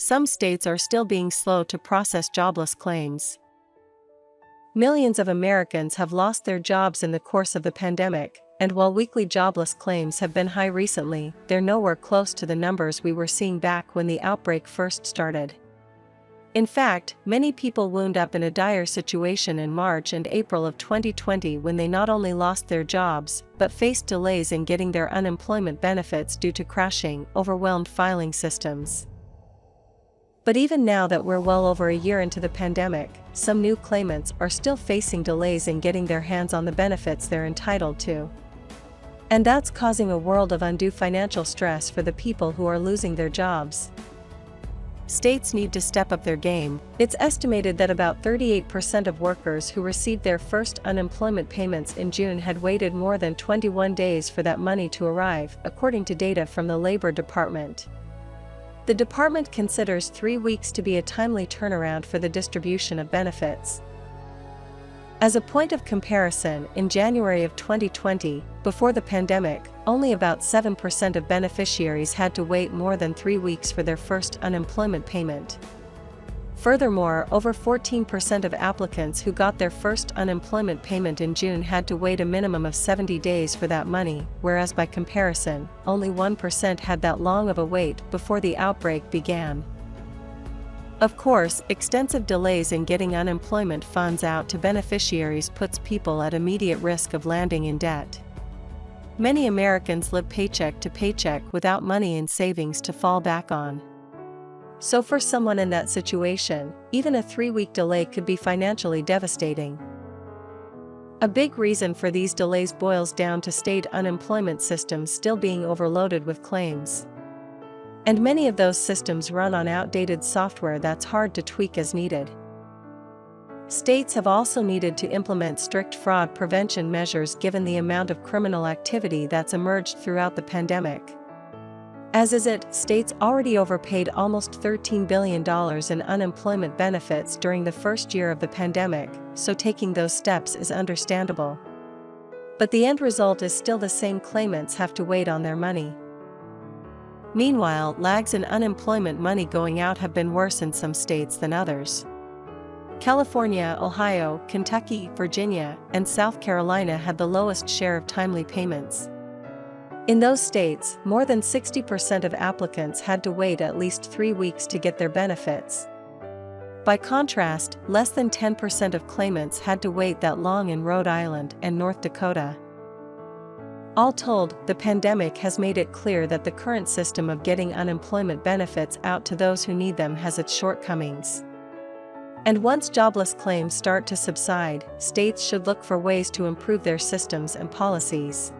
some states are still being slow to process jobless claims. Millions of Americans have lost their jobs in the course of the pandemic, and while weekly jobless claims have been high recently, they're nowhere close to the numbers we were seeing back when the outbreak first started. In fact, many people wound up in a dire situation in March and April of 2020 when they not only lost their jobs, but faced delays in getting their unemployment benefits due to crashing, overwhelmed filing systems. But even now that we're well over a year into the pandemic, some new claimants are still facing delays in getting their hands on the benefits they're entitled to. And that's causing a world of undue financial stress for the people who are losing their jobs. States need to step up their game. It's estimated that about 38% of workers who received their first unemployment payments in June had waited more than 21 days for that money to arrive, according to data from the Labor Department. The department considers 3 weeks to be a timely turnaround for the distribution of benefits. As a point of comparison, in January of 2020, before the pandemic, only about 7% of beneficiaries had to wait more than 3 weeks for their first unemployment payment. Furthermore, over 14% of applicants who got their first unemployment payment in June had to wait a minimum of 70 days for that money, whereas by comparison, only 1% had that long of a wait before the outbreak began. Of course, extensive delays in getting unemployment funds out to beneficiaries puts people at immediate risk of landing in debt. Many Americans live paycheck to paycheck without money in savings to fall back on. So for someone in that situation, even a 3-week delay could be financially devastating. A big reason for these delays boils down to state unemployment systems still being overloaded with claims. And many of those systems run on outdated software that's hard to tweak as needed. States have also needed to implement strict fraud prevention measures given the amount of criminal activity that's emerged throughout the pandemic. As is it, states already overpaid almost $13 billion in unemployment benefits during the first year of the pandemic, so taking those steps is understandable. But the end result is still the same: claimants have to wait on their money. Meanwhile, lags in unemployment money going out have been worse in some states than others. California, Ohio, Kentucky, Virginia, and South Carolina had the lowest share of timely payments. In those states, more than 60% of applicants had to wait at least 3 weeks to get their benefits. By contrast, less than 10% of claimants had to wait that long in Rhode Island and North Dakota. All told, the pandemic has made it clear that the current system of getting unemployment benefits out to those who need them has its shortcomings. And once jobless claims start to subside, states should look for ways to improve their systems and policies.